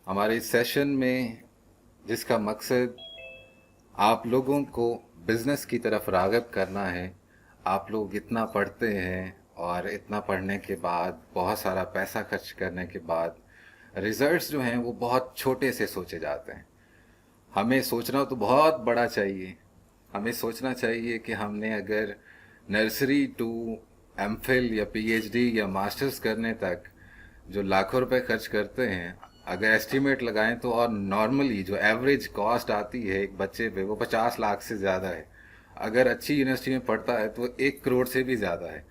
हमारे इस सेशन में जिसका मकसद आप लोगों को बिज़नेस की तरफ राग़िब करना है। आप लोग इतना पढ़ते हैं और इतना पढ़ने के बाद बहुत सारा पैसा खर्च करने के बाद रिज़ल्ट्स जो हैं वो बहुत छोटे से सोचे जाते हैं। हमें सोचना तो बहुत बड़ा चाहिए। हमें सोचना चाहिए कि हमने अगर नर्सरी टू एमफिल या पीएचडी या मास्टर्स करने तक जो लाखों रुपए खर्च करते हैं, अगर एस्टिमेट लगाएं तो और नॉर्मली जो एवरेज कॉस्ट आती है एक बच्चे पे वो 50 लाख से ज़्यादा है। अगर अच्छी यूनिवर्सिटी में पढ़ता है तो 1 करोड़ से भी ज़्यादा है।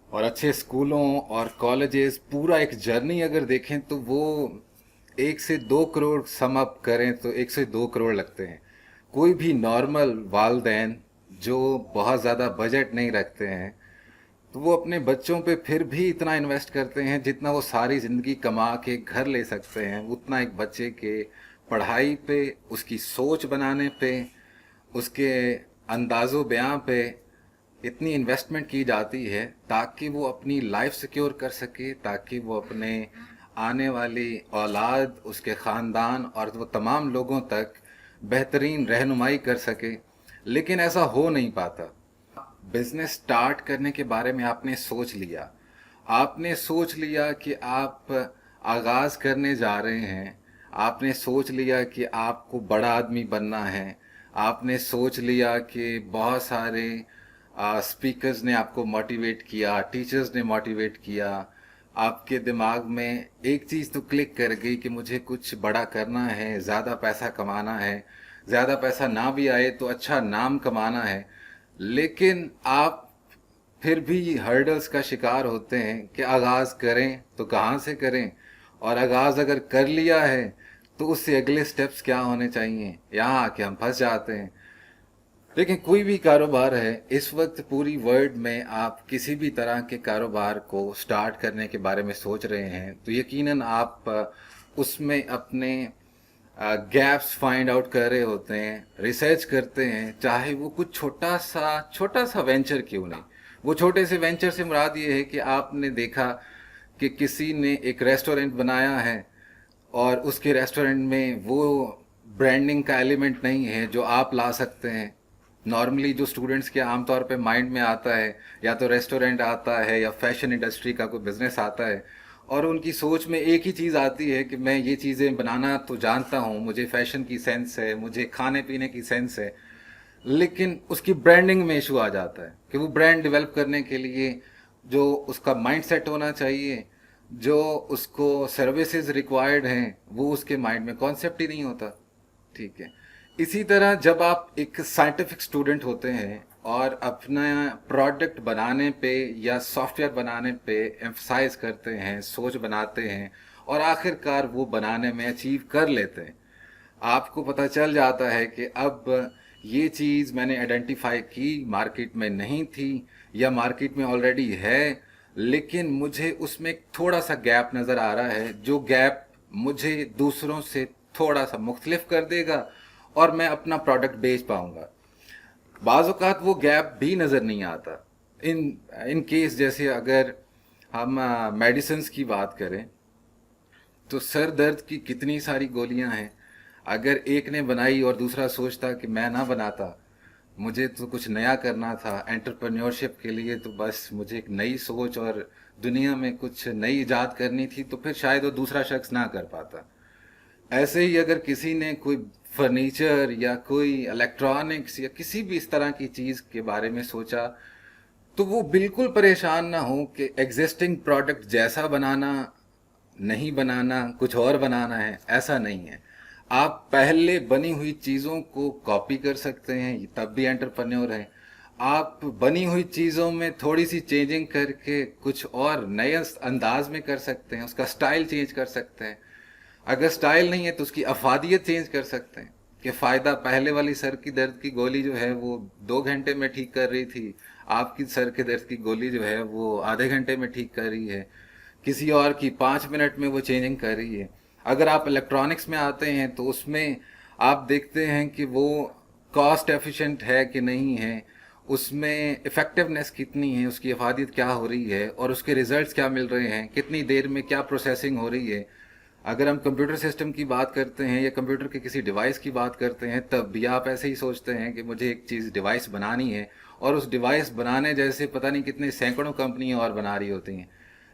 और अच्छे स्कूलों और कॉलेजेस पूरा एक जर्नी अगर देखें तो वो 1 से 2 करोड़ सम अप करें तो 1 से 2 करोड़ लगते हैं। कोई भी नॉर्मल वालदैन जो बहुत ज़्यादा बजट नहीं रखते हैं तो वो अपने बच्चों पे फिर भी इतना इन्वेस्ट करते हैं जितना वो सारी ज़िंदगी कमा के घर ले सकते हैं, उतना एक बच्चे के पढ़ाई पे, उसकी सोच बनाने पे, उसके अंदाज़ो बयां पे इतनी इन्वेस्टमेंट की जाती है ताकि वो अपनी लाइफ सिक्योर कर सके, ताकि वो अपने आने वाली औलाद, उसके ख़ानदान और वो तमाम लोगों तक बेहतरीन रहनुमाई कर सके। लेकिन ऐसा हो नहीं पाता। बिजनेस स्टार्ट करने के बारे में आपने सोच लिया, आपने सोच लिया कि आप आगाज़ करने जा रहे हैं, आपने सोच लिया कि आपको बड़ा आदमी बनना है, आपने सोच लिया कि बहुत सारे स्पीकर्स ने आपको मोटिवेट किया, टीचर्स ने मोटिवेट किया, आपके दिमाग में एक चीज़ तो क्लिक कर गई कि मुझे कुछ बड़ा करना है, ज़्यादा पैसा कमाना है, ज़्यादा पैसा ना भी आए तो अच्छा नाम कमाना है। लेकिन आप फिर भी हर्डल्स का शिकार होते हैं कि आगाज़ करें तो कहाँ से करें, और आगाज़ अगर कर लिया है तो उससे अगले स्टेप्स क्या होने चाहिए, यहाँ आके हम फंस जाते हैं। लेकिन कोई भी कारोबार है, इस वक्त पूरी वर्ल्ड में आप किसी भी तरह के कारोबार को स्टार्ट करने के बारे में सोच रहे हैं तो यकीनन आप उसमें अपने गैप्स फाइंड आउट कर रहे होते हैं, रिसर्च करते हैं, चाहे वो कुछ छोटा सा वेंचर क्यों नहीं। वो छोटे से वेंचर से मुराद ये है कि आपने देखा कि किसी ने एक रेस्टोरेंट बनाया है और उसके रेस्टोरेंट में वो ब्रांडिंग का एलिमेंट नहीं है जो आप ला सकते हैं। नॉर्मली जो स्टूडेंट्स के आमतौर पे माइंड में आता है, या तो रेस्टोरेंट आता है या फैशन इंडस्ट्री का कोई बिजनेस आता है, और उनकी सोच में एक ही चीज़ आती है कि मैं ये चीज़ें बनाना तो जानता हूँ, मुझे फैशन की सेंस है, मुझे खाने पीने की सेंस है। लेकिन उसकी ब्रांडिंग में इशू आ जाता है कि वो ब्रांड डेवलप करने के लिए जो उसका माइंड सेट होना चाहिए, जो उसको सर्विसेज रिक्वायर्ड हैं, वो उसके माइंड में कॉन्सेप्ट ही नहीं होता। ठीक है। इसी तरह जब आप एक साइंटिफिक स्टूडेंट होते हैं और अपना प्रोडक्ट बनाने पे या सॉफ्टवेयर बनाने पे एम्फसाइज करते हैं, सोच बनाते हैं और आखिरकार वो बनाने में अचीव कर लेते हैं, आपको पता चल जाता है कि अब ये चीज़ मैंने आइडेंटिफाई की, मार्केट में नहीं थी या मार्केट में ऑलरेडी है, लेकिन मुझे उसमें थोड़ा सा गैप नज़र आ रहा है, जो गैप मुझे दूसरों से थोड़ा सा मुख्तलिफ कर देगा और मैं अपना प्रोडक्ट बेच पाऊंगा। बाज़ औक़ात वो गैप भी नज़र नहीं आता। इन इन केस जैसे अगर हम मेडिसिन्स की बात करें तो सर दर्द की कितनी सारी गोलियां हैं। अगर एक ने बनाई और दूसरा सोचता कि मैं ना बनाता, मुझे तो कुछ नया करना था, एंटरप्रेन्योरशिप के लिए तो बस मुझे एक नई सोच और दुनिया में कुछ नई इजाद करनी थी, तो फिर शायद वो दूसरा शख्स ना कर पाता। ऐसे ही अगर किसी ने कोई फर्नीचर या कोई इलेक्ट्रॉनिक्स या किसी भी इस तरह की चीज़ के बारे में सोचा, तो वो बिल्कुल परेशान ना हो कि एग्जिस्टिंग प्रोडक्ट जैसा बनाना नहीं, बनाना कुछ और बनाना है, ऐसा नहीं है। आप पहले बनी हुई चीज़ों को कॉपी कर सकते हैं, तब भी एंटरप्रेन्योर हैं। आप बनी हुई चीज़ों में थोड़ी सी चेंजिंग करके कुछ और नए अंदाज में कर सकते हैं, उसका स्टाइल चेंज कर सकते हैं। अगर स्टाइल नहीं है तो उसकी अफादियत चेंज कर सकते हैं कि फ़ायदा पहले वाली सर की दर्द की गोली जो है वो 2 घंटे में ठीक कर रही थी, आपकी सर के दर्द की गोली जो है वो आधे घंटे में ठीक कर रही है, किसी और की 5 मिनट में वो चेंजिंग कर रही है। अगर आप इलेक्ट्रॉनिक्स में आते हैं तो उसमें आप देखते हैं कि वो कॉस्ट एफिशिएंट है कि नहीं है, उसमें इफ़ेक्टिवनेस कितनी है, उसकी अफादियत क्या हो रही है और उसके रिजल्ट्स क्या मिल रहे हैं, कितनी देर में क्या प्रोसेसिंग हो रही है। अगर हम कंप्यूटर सिस्टम की बात करते हैं या कंप्यूटर के किसी डिवाइस की बात करते हैं, तब भी आप ऐसे ही सोचते हैं कि मुझे एक चीज़ डिवाइस बनानी है, और उस डिवाइस बनाने जैसे पता नहीं कितने सैकड़ों कंपनियां और बना रही होती हैं।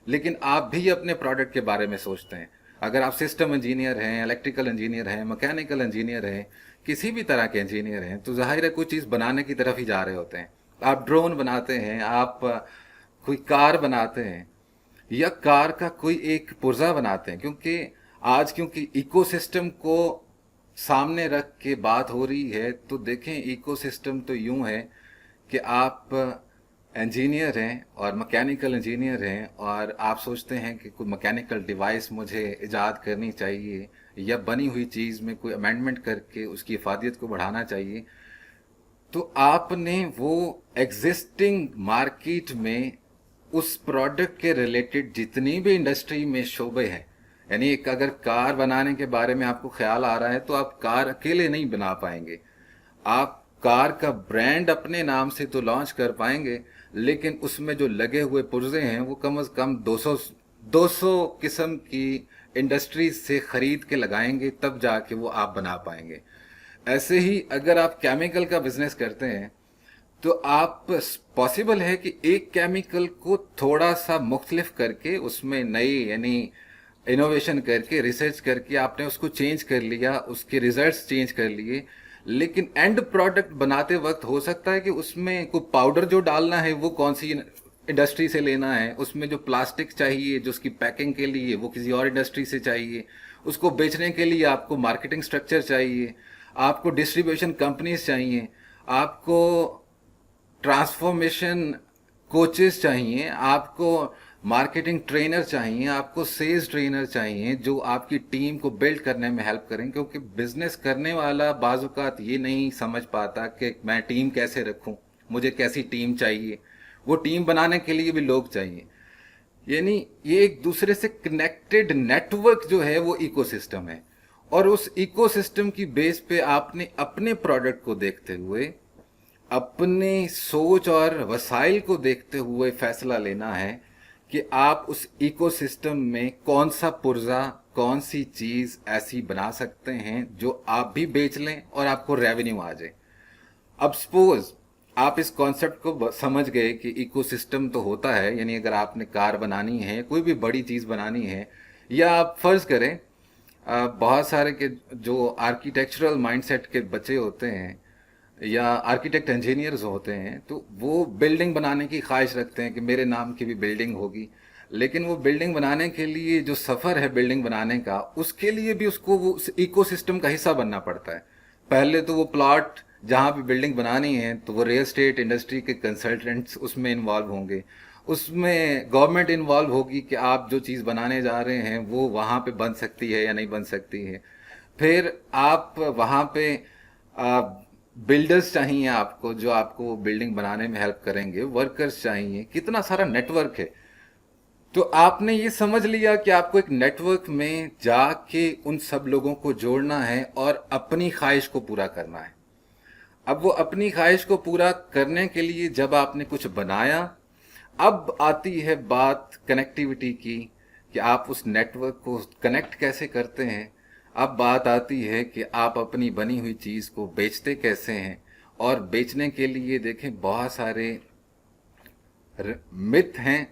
लेकिन आप भी अपने प्रोडक्ट के बारे में सोचते हैं। अगर आप सिस्टम इंजीनियर हैं, इलेक्ट्रिकल इंजीनियर हैं, मैकेनिकल इंजीनियर हैं, किसी भी तरह के इंजीनियर हैं, तो जाहिर है कोई चीज़ बनाने की तरफ ही जा रहे होते हैं। आप ड्रोन बनाते हैं, आप कोई कार बनाते हैं, या कार का कोई एक पुर्जा बनाते हैं। क्योंकि इकोसिस्टम को सामने रख के बात हो रही है, तो देखें इकोसिस्टम तो यूं है कि आप इंजीनियर हैं और मैकेनिकल इंजीनियर हैं, और आप सोचते हैं कि कोई मैकेनिकल डिवाइस मुझे इजाद करनी चाहिए, या बनी हुई चीज़ में कोई अमेंडमेंट करके उसकी इफादियत को बढ़ाना चाहिए। तो आपने वो एग्जिस्टिंग मार्केट में उस प्रोडक्ट के रिलेटेड जितनी भी इंडस्ट्री में शोबे हैं, यानी एक अगर कार बनाने के बारे में आपको ख्याल आ रहा है, तो आप कार अकेले नहीं बना पाएंगे। आप कार का ब्रांड अपने नाम से तो लॉन्च कर पाएंगे, लेकिन उसमें जो लगे हुए पुर्जे हैं वो कम से कम 200 किस्म की इंडस्ट्री से खरीद के लगाएंगे, तब जाके वो आप बना पाएंगे। ऐसे ही अगर आप केमिकल का बिजनेस करते हैं, तो आप पॉसिबल है कि एक केमिकल को थोड़ा सा मुख्तलिफ करके उसमें नई यानी इनोवेशन करके रिसर्च करके आपने उसको चेंज कर लिया, उसके रिजल्ट्स चेंज कर लिए, लेकिन एंड प्रोडक्ट बनाते वक्त हो सकता है कि उसमें कोई पाउडर जो डालना है वो कौन सी इंडस्ट्री से लेना है, उसमें जो प्लास्टिक चाहिए जो उसकी पैकिंग के लिए वो किसी और इंडस्ट्री से चाहिए, उसको बेचने के लिए आपको मार्केटिंग स्ट्रक्चर चाहिए, आपको डिस्ट्रीब्यूशन कंपनीज चाहिए, आपको ट्रांसफॉर्मेशन कोचेस चाहिए, आपको मार्केटिंग ट्रेनर चाहिए, आपको सेल्स ट्रेनर चाहिए जो आपकी टीम को बिल्ड करने में हेल्प करें। क्योंकि बिजनेस करने वाला बाजुकात ये नहीं समझ पाता कि मैं टीम कैसे रखूं, मुझे कैसी टीम चाहिए। वो टीम बनाने के लिए भी लोग चाहिए। यानी ये एक दूसरे से कनेक्टेड नेटवर्क जो है वो इकोसिस्टम है, और उस इकोसिस्टम की बेस पे आपने अपने प्रोडक्ट को देखते हुए, अपने सोच और वसाइल को देखते हुए फैसला लेना है कि आप उस इकोसिस्टम में कौन सा पुर्जा, कौन सी चीज ऐसी बना सकते हैं जो आप भी बेच लें और आपको रेवेन्यू आ जाए। अब सपोज आप इस कॉन्सेप्ट को समझ गए कि इकोसिस्टम तो होता है, यानी अगर आपने कार बनानी है, कोई भी बड़ी चीज बनानी है, या आप फर्ज करें बहुत सारे के जो आर्किटेक्चरल माइंडसेट के बच्चे होते हैं या आर्किटेक्ट इंजीनियर्स होते हैं, तो वो बिल्डिंग बनाने की ख्वाहिश रखते हैं कि मेरे नाम की भी बिल्डिंग होगी। लेकिन वो बिल्डिंग बनाने के लिए जो सफ़र है बिल्डिंग बनाने का, उसके लिए भी उसको वो उस इकोसिस्टम का हिस्सा बनना पड़ता है। पहले तो वो प्लॉट जहाँ भी बिल्डिंग बनानी है, तो वो रियल एस्टेट इंडस्ट्री के कंसल्टेंट्स उसमें इन्वॉल्व होंगे, उसमें गवर्नमेंट इन्वॉल्व होगी कि आप जो चीज़ बनाने जा रहे हैं वो वहाँ पे बन सकती है या नहीं बन सकती है। फिर आप वहाँ पे बिल्डर्स चाहिए आपको जो आपको बिल्डिंग बनाने में हेल्प करेंगे, वर्कर्स चाहिए, कितना सारा नेटवर्क है। तो आपने ये समझ लिया कि आपको एक नेटवर्क में जाके उन सब लोगों को जोड़ना है और अपनी ख्वाहिश को पूरा करना है। अब वो अपनी ख्वाहिश को पूरा करने के लिए जब आपने कुछ बनाया, अब आती है बात कनेक्टिविटी की कि आप उस नेटवर्क को कनेक्ट कैसे करते हैं। अब बात आती है कि आप अपनी बनी हुई चीज़ को बेचते कैसे हैं, और बेचने के लिए देखें बहुत सारे मिथ हैं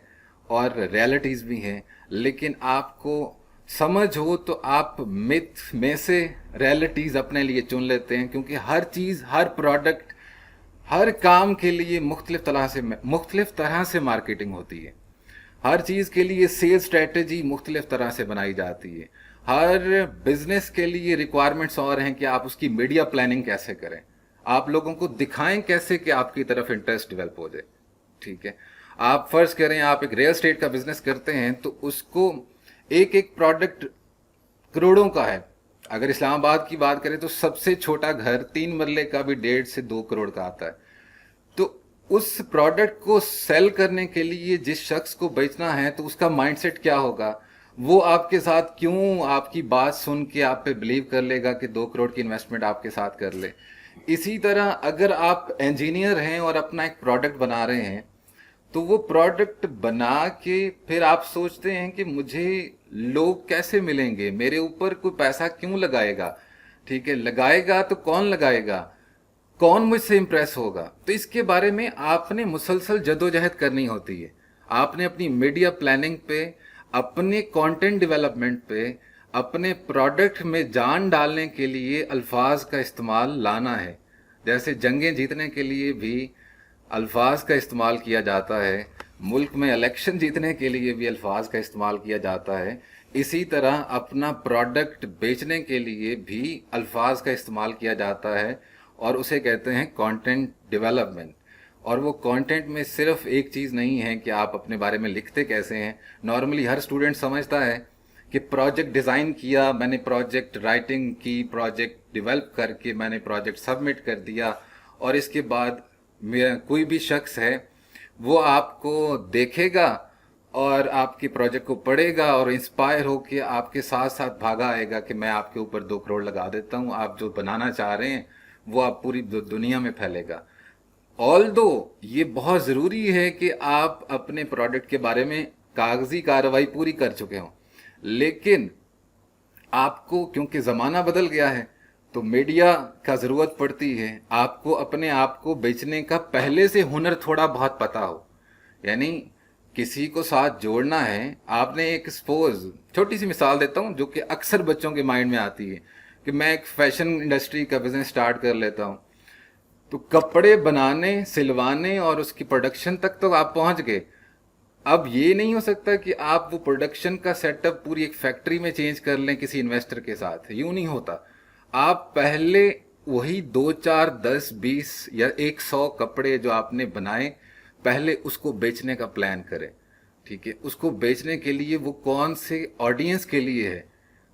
और रियलिटीज़ भी हैं, लेकिन आपको समझ हो तो आप मिथ में से रियलिटीज़ अपने लिए चुन लेते हैं। क्योंकि हर चीज़, हर प्रोडक्ट, हर काम के लिए मुख्तलिफ तरह से मार्केटिंग होती है। हर चीज़ के लिए सेल्स स्ट्रेटेजी मुख्तलिफ तरह से बनाई जाती है। हर बिजनेस के लिए रिक्वायरमेंट्स और हैं कि आप उसकी मीडिया प्लानिंग कैसे करें, आप लोगों को दिखाएं कैसे कि आपकी तरफ इंटरेस्ट डेवलप हो जाए। ठीक है, आप फर्ज करें आप एक रियल एस्टेट का बिजनेस करते हैं, तो उसको एक एक प्रोडक्ट करोड़ों का है। अगर इस्लामाबाद की बात करें तो सबसे छोटा घर 3 मरले का भी 1.5 से 2 करोड़ का आता है। तो उस प्रोडक्ट को सेल करने के लिए जिस शख्स को बेचना है, तो उसका माइंडसेट क्या होगा, वो आपके साथ क्यों आपकी बात सुन के आप पे बिलीव कर लेगा कि 2 करोड़ की इन्वेस्टमेंट आपके साथ कर ले। इसी तरह अगर आप इंजीनियर हैं और अपना एक प्रोडक्ट बना रहे हैं, तो वो प्रोडक्ट बना के फिर आप सोचते हैं कि मुझे लोग कैसे मिलेंगे, मेरे ऊपर कोई पैसा क्यों लगाएगा, ठीक है, लगाएगा तो कौन लगाएगा, कौन मुझसे इम्प्रेस होगा। तो इसके बारे में आपने मुसलसल जदोजहद करनी होती है। आपने अपनी मीडिया प्लानिंग पे, अपने कंटेंट डेवलपमेंट पे, अपने प्रोडक्ट में जान डालने के लिए अल्फाज का इस्तेमाल लाना है। जैसे जंगें जीतने के लिए भी अल्फाज का इस्तेमाल किया जाता है, मुल्क में इलेक्शन जीतने के लिए भी अल्फाज का इस्तेमाल किया जाता है, इसी तरह अपना प्रोडक्ट बेचने के लिए भी अल्फाज का इस्तेमाल किया जाता है, और उसे कहते हैं कंटेंट डेवलपमेंट। और वो कंटेंट में सिर्फ एक चीज़ नहीं है कि आप अपने बारे में लिखते कैसे हैं। नॉर्मली हर स्टूडेंट समझता है कि प्रोजेक्ट डिज़ाइन किया मैंने, प्रोजेक्ट राइटिंग की, प्रोजेक्ट डेवलप करके मैंने प्रोजेक्ट सबमिट कर दिया, और इसके बाद कोई भी शख्स है वो आपको देखेगा और आपके प्रोजेक्ट को पढ़ेगा और इंस्पायर होके आपके साथ साथ भागा आएगा कि मैं आपके ऊपर 2 करोड़ लगा देता हूँ, आप जो बनाना चाह रहे हैं वो आप पूरी दुनिया में फैलेगा। ऑल्दो ये बहुत ज़रूरी है कि आप अपने प्रोडक्ट के बारे में कागजी कार्रवाई पूरी कर चुके हों, लेकिन आपको क्योंकि ज़माना बदल गया है तो मीडिया का ज़रूरत पड़ती है। आपको अपने आप को बेचने का पहले से हुनर थोड़ा बहुत पता हो, यानी किसी को साथ जोड़ना है। आपने एक सपोज छोटी सी मिसाल देता हूँ जो कि अक्सर बच्चों के माइंड में आती है कि मैं एक फैशन इंडस्ट्री का बिजनेस स्टार्ट कर लेता हूँ, तो कपड़े बनाने, सिलवाने और उसकी प्रोडक्शन तक तो आप पहुंच गए। अब ये नहीं हो सकता कि आप वो प्रोडक्शन का सेटअप पूरी एक फैक्ट्री में चेंज कर लें किसी इन्वेस्टर के साथ, यूं नहीं होता। आप पहले वही 2, 4, 10, 20 या 100 कपड़े जो आपने बनाए, पहले उसको बेचने का प्लान करें, ठीक है। उसको बेचने के लिए वो कौन से ऑडियंस के लिए है,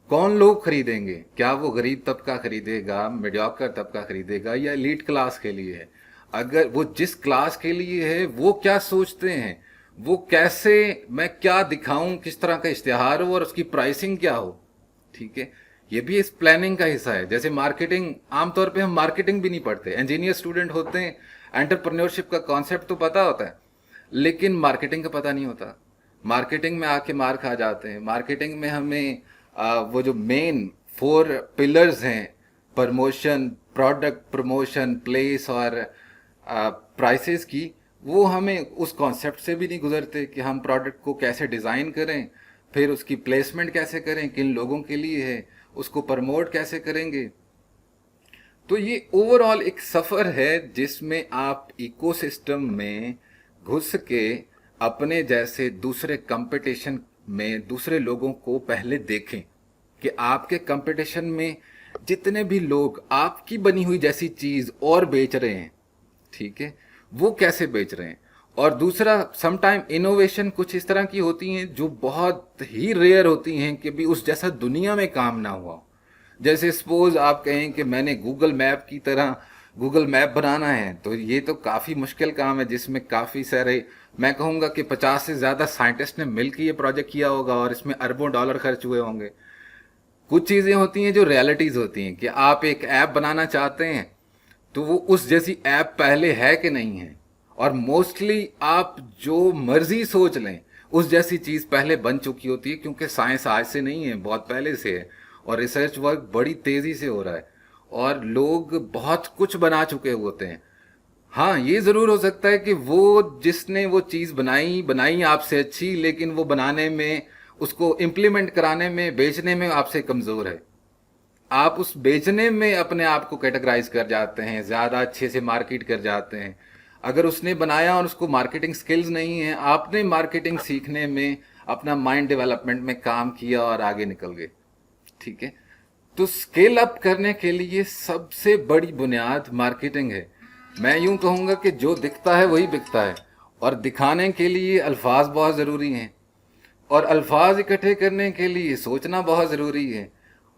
कौन लोग खरीदेंगे, क्या वो गरीब तबका खरीदेगा, मीडियोकर तबका खरीदेगा, या एलीट क्लास के लिए है। अगर वो जिस क्लास के लिए है वो क्या सोचते हैं, वो कैसे, मैं क्या दिखाऊं, किस तरह का इश्तिहार हो और उसकी प्राइसिंग क्या हो, ठीक है। ये भी इस प्लानिंग का हिस्सा है। जैसे मार्केटिंग, आमतौर पे हम मार्केटिंग भी नहीं पढ़ते, इंजीनियर स्टूडेंट होते हैं, एंटरप्रेन्योरशिप का कॉन्सेप्ट तो पता होता है लेकिन मार्केटिंग का पता नहीं होता। मार्केटिंग में आके मार खा जाते हैं। मार्केटिंग में हमें वो जो मेन 4 पिलर्स हैं, प्रमोशन, प्रोडक्ट प्रमोशन, प्लेस और प्राइसेस की, वो हमें उस कॉन्सेप्ट से भी नहीं गुजरते कि हम प्रोडक्ट को कैसे डिज़ाइन करें, फिर उसकी प्लेसमेंट कैसे करें, किन लोगों के लिए है, उसको प्रमोट कैसे करेंगे। तो ये ओवरऑल एक सफ़र है जिसमें आप इकोसिस्टम में घुस के अपने जैसे दूसरे कंपटीशन में दूसरे लोगों को पहले देखें कि आपके कंपटीशन में जितने भी लोग आपकी बनी हुई जैसी चीज़ और बेच रहे हैं, ठीक है, वो कैसे बेच रहे हैं। और दूसरा, समटाइम इनोवेशन कुछ इस तरह की होती हैं जो बहुत ही रेयर होती हैं कि भी उस जैसा दुनिया में काम ना हुआ हो। जैसे सपोज आप कहें कि मैंने गूगल मैप की तरह गूगल मैप बनाना है, तो ये तो काफ़ी मुश्किल काम है जिसमें काफ़ी सारे, मैं कहूँगा कि 50 से ज़्यादा साइंटिस्ट ने मिलकर ये प्रोजेक्ट किया होगा और इसमें अरबों डॉलर खर्च हुए होंगे। कुछ चीज़ें होती हैं जो रियलिटीज़ होती हैं कि आप एक ऐप बनाना चाहते हैं तो वो उस जैसी ऐप पहले है कि नहीं है, और मोस्टली आप जो मर्जी सोच लें उस जैसी चीज़ पहले बन चुकी होती है, क्योंकि साइंस आज से नहीं है, बहुत पहले से है और रिसर्च वर्क बड़ी तेज़ी से हो रहा है और लोग बहुत कुछ बना चुके होते हैं। हाँ, ये ज़रूर हो सकता है कि वो जिसने वो चीज़ बनाई आपसे अच्छी, लेकिन वो बनाने में, उसको इम्प्लीमेंट कराने में, बेचने में आपसे कमज़ोर है। आप उस बेचने में अपने आप को कैटेगराइज कर जाते हैं, ज़्यादा अच्छे से मार्केट कर जाते हैं। अगर उसने बनाया और उसको मार्केटिंग स्किल्स नहीं है, आपने मार्केटिंग सीखने में, अपना माइंड डेवलपमेंट में काम किया और आगे निकल गए, ठीक है। तो स्केल अप करने के लिए सबसे बड़ी बुनियाद मार्केटिंग है। मैं यूं कहूँगा कि जो दिखता है वही बिकता है, और दिखाने के लिए अल्फाज बहुत ज़रूरी हैं, और अल्फाज इकट्ठे करने के लिए सोचना बहुत ज़रूरी है।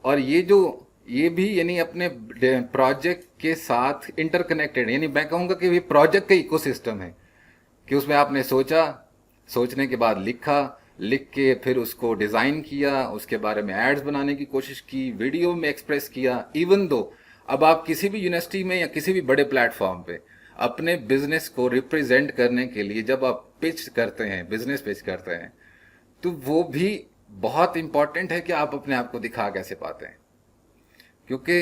और ये भी यानी अपने प्रोजेक्ट के साथ इंटरकनेक्टेड, यानी मैं कहूँगा कि ये प्रोजेक्ट का इकोसिस्टम है कि उसमें आपने सोचा, सोचने के बाद लिखा, लिख के फिर उसको डिज़ाइन किया, उसके बारे में एड्स बनाने की कोशिश की, वीडियो में एक्सप्रेस किया। इवन दो अब आप किसी भी यूनिवर्सिटी में या किसी भी बड़े प्लेटफॉर्म पे अपने बिजनेस को रिप्रेजेंट करने के लिए जब आप पिच करते हैं, बिजनेस पिच करते हैं, तो वो भी बहुत इम्पॉर्टेंट है कि आप अपने आप को दिखा कैसे पाते हैं, क्योंकि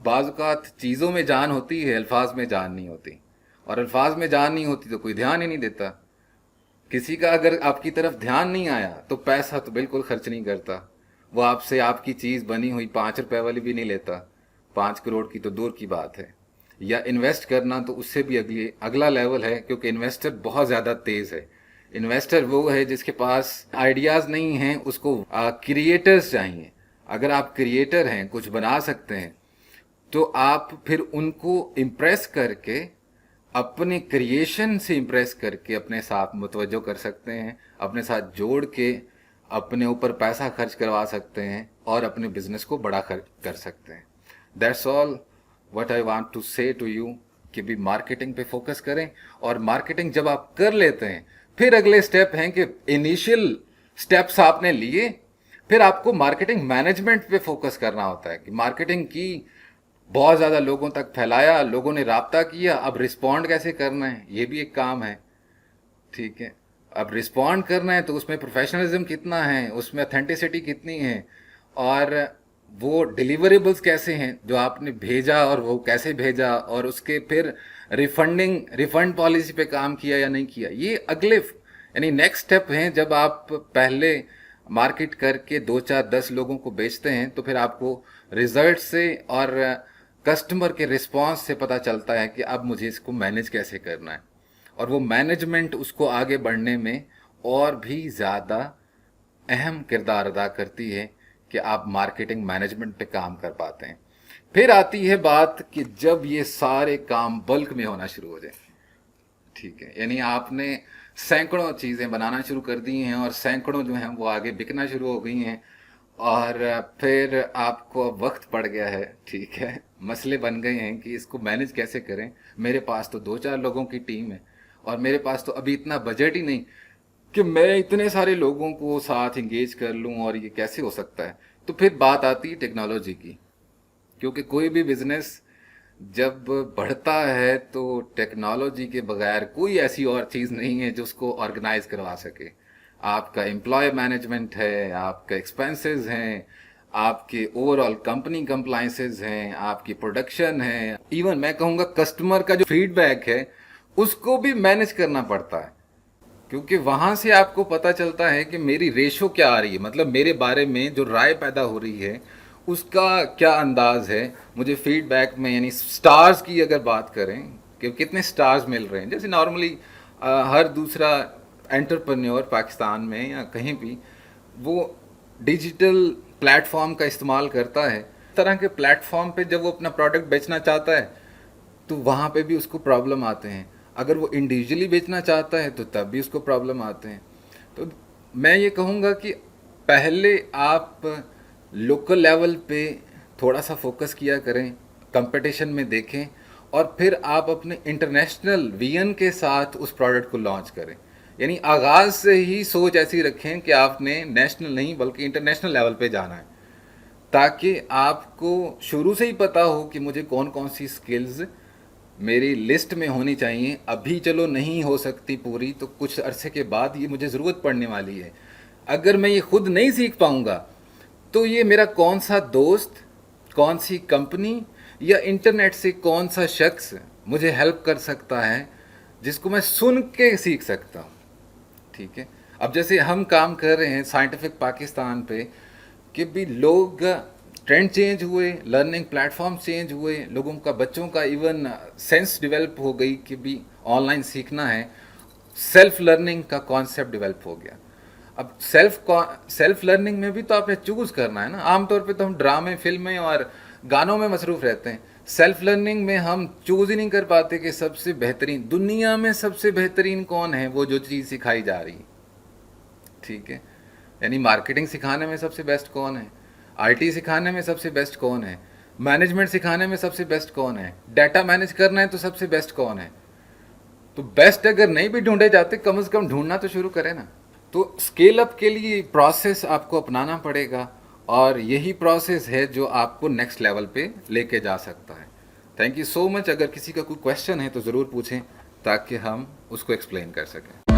बाज़ औक़ात चीज़ों में जान होती है, अल्फाज में जान नहीं होती, और अल्फाज में जान नहीं होती तो कोई ध्यान ही नहीं देता। किसी का अगर आपकी तरफ ध्यान नहीं आया तो पैसा तो बिल्कुल खर्च नहीं करता, वो आपसे आपकी चीज़ बनी हुई 5 रुपए वाली भी नहीं लेता, 5 करोड़ की तो दूर की बात है। या इन्वेस्ट करना तो उससे भी अगला लेवल है, क्योंकि इन्वेस्टर बहुत ज़्यादा तेज़ है। इन्वेस्टर वो है जिसके पास आइडियाज़ नहीं हैं, उसको क्रिएटर्स चाहिए। अगर आप क्रिएटर हैं, कुछ बना सकते हैं, तो आप फिर उनको इम्प्रेस करके, अपने क्रिएशन से इम्प्रेस करके अपने साथ मुतवज्जो कर सकते हैं, अपने साथ जोड़ के अपने ऊपर पैसा खर्च करवा सकते हैं और अपने बिजनेस को बड़ा कर सकते हैं। That's all what I want to say to you, कि भी मार्केटिंग पे फोकस करें। और मार्केटिंग जब आप कर लेते हैं, फिर अगले स्टेप हैं कि इनिशियल स्टेप्स आपने लिए, फिर आपको मार्केटिंग मैनेजमेंट पे फोकस करना होता है कि मार्केटिंग की, बहुत ज़्यादा लोगों तक फैलाया, लोगों ने राब्ता किया, अब रिस्पॉन्ड कैसे करना है, ये भी एक काम है। ठीक है, अब रिस्पॉन्ड करना है तो उसमें प्रोफेशनलिज्म कितना है, उसमें ऑथेंटिसिटी कितनी है, और वो डिलीवरेबल्स कैसे हैं जो आपने भेजा, और वो कैसे भेजा, और उसके फिर रिफंड पॉलिसी पे काम किया या नहीं किया, ये अगले यानी नेक्स्ट स्टेप हैं। जब आप पहले मार्केट करके 2 4 10 लोगों को बेचते हैं, तो फिर आपको रिजल्ट से और कस्टमर के रिस्पांस से पता चलता है कि अब मुझे इसको मैनेज कैसे करना है, और वो मैनेजमेंट उसको आगे बढ़ने में और भी ज़्यादा अहम किरदार अदा करती है कि आप मार्केटिंग मैनेजमेंट पे काम कर पाते हैं। फिर आती है बात कि जब ये सारे काम बल्क में होना शुरू हो जाए, ठीक है, यानी आपने सैकड़ों चीज़ें बनाना शुरू कर दी हैं और सैकड़ों जो हैं वो आगे बिकना शुरू हो गई हैं, और फिर आपको अब वक्त पड़ गया है, ठीक है, मसले बन गए हैं कि इसको मैनेज कैसे करें। मेरे पास तो 2 4 लोगों की टीम है, और मेरे पास तो अभी इतना बजट ही नहीं कि मैं इतने सारे लोगों को साथ इंगेज कर लूं, और ये कैसे हो सकता है। तो फिर बात आती है टेक्नोलॉजी की, क्योंकि कोई भी बिजनेस जब बढ़ता है तो टेक्नोलॉजी के बगैर कोई ऐसी और चीज़ नहीं है जो उसको ऑर्गेनाइज करवा सके। आपका एम्प्लॉय मैनेजमेंट है, आपका एक्सपेंसेस हैं, आपके ओवरऑल कंपनी कंप्लाइंसेस हैं, आपकी प्रोडक्शन है, इवन मैं कहूँगा कस्टमर का जो फीडबैक है उसको भी मैनेज करना पड़ता है, क्योंकि वहाँ से आपको पता चलता है कि मेरी रेशो क्या आ रही है, मतलब मेरे बारे में जो राय पैदा हो रही है उसका क्या अंदाज है मुझे फीडबैक में। यानी स्टार्स की अगर बात करें कि कितने स्टार्स मिल रहे हैं, जैसे नॉर्मली हर दूसरा एंटरप्रेन्योर पाकिस्तान में या कहीं भी वो डिजिटल प्लेटफॉर्म का इस्तेमाल करता है, इस तरह के प्लेटफॉर्म पे जब वो अपना प्रोडक्ट बेचना चाहता है तो वहाँ पे भी उसको प्रॉब्लम आते हैं। अगर वो इंडिविजुअली बेचना चाहता है तो तब भी उसको प्रॉब्लम आते हैं। तो मैं ये कहूँगा कि पहले आप लोकल लेवल पे थोड़ा सा फोकस किया करें, कंपटीशन में देखें, और फिर आप अपने इंटरनेशनल विजन के साथ उस प्रोडक्ट को लॉन्च करें। यानी आगाज़ से ही सोच ऐसी रखें कि आपने नेशनल नहीं बल्कि इंटरनेशनल लेवल पे जाना है, ताकि आपको शुरू से ही पता हो कि मुझे कौन कौन सी स्किल्स मेरी लिस्ट में होनी चाहिए। अभी चलो नहीं हो सकती पूरी, तो कुछ अरसे के बाद ये मुझे ज़रूरत पड़ने वाली है। अगर मैं ये खुद नहीं सीख पाऊँगा तो ये मेरा कौन सा दोस्त, कौन सी कंपनी या इंटरनेट से कौन सा शख्स मुझे हेल्प कर सकता है जिसको मैं सुन के सीख सकता हूँ। ठीक है, अब जैसे हम काम कर रहे हैं साइंटिफिक पाकिस्तान पे कि भी लोग, ट्रेंड चेंज हुए, लर्निंग प्लेटफॉर्म चेंज हुए, लोगों का, बच्चों का इवन सेंस डेवलप हो गई कि भी ऑनलाइन सीखना है, सेल्फ लर्निंग का कॉन्सेप्ट डेवलप हो गया। अब सेल्फ लर्निंग में भी तो आपने चूज़ करना है ना। आमतौर पे तो हम ड्रामे, फिल्में और गानों में मसरूफ़ रहते हैं। सेल्फ लर्निंग में हम चूज़ ही नहीं कर पाते कि सबसे बेहतरीन, दुनिया में सबसे बेहतरीन कौन है, वो जो चीज़ सिखाई जा रही है। ठीक है, यानी मार्केटिंग सिखाने में सबसे बेस्ट कौन है, आईटी सिखाने में सबसे बेस्ट कौन है, मैनेजमेंट सिखाने में सबसे बेस्ट कौन है, डाटा मैनेज करना है तो सबसे बेस्ट कौन है। तो बेस्ट अगर नहीं भी ढूंढे जाते, कम से कम ढूंढना तो शुरू करें ना। तो स्केल अप के लिए प्रोसेस आपको अपनाना पड़ेगा, और यही प्रोसेस है जो आपको नेक्स्ट लेवल पे लेके जा सकता है। Thank you so much. अगर किसी का कोई क्वेश्चन है तो ज़रूर पूछें ताकि हम उसको एक्सप्लेन कर सकें।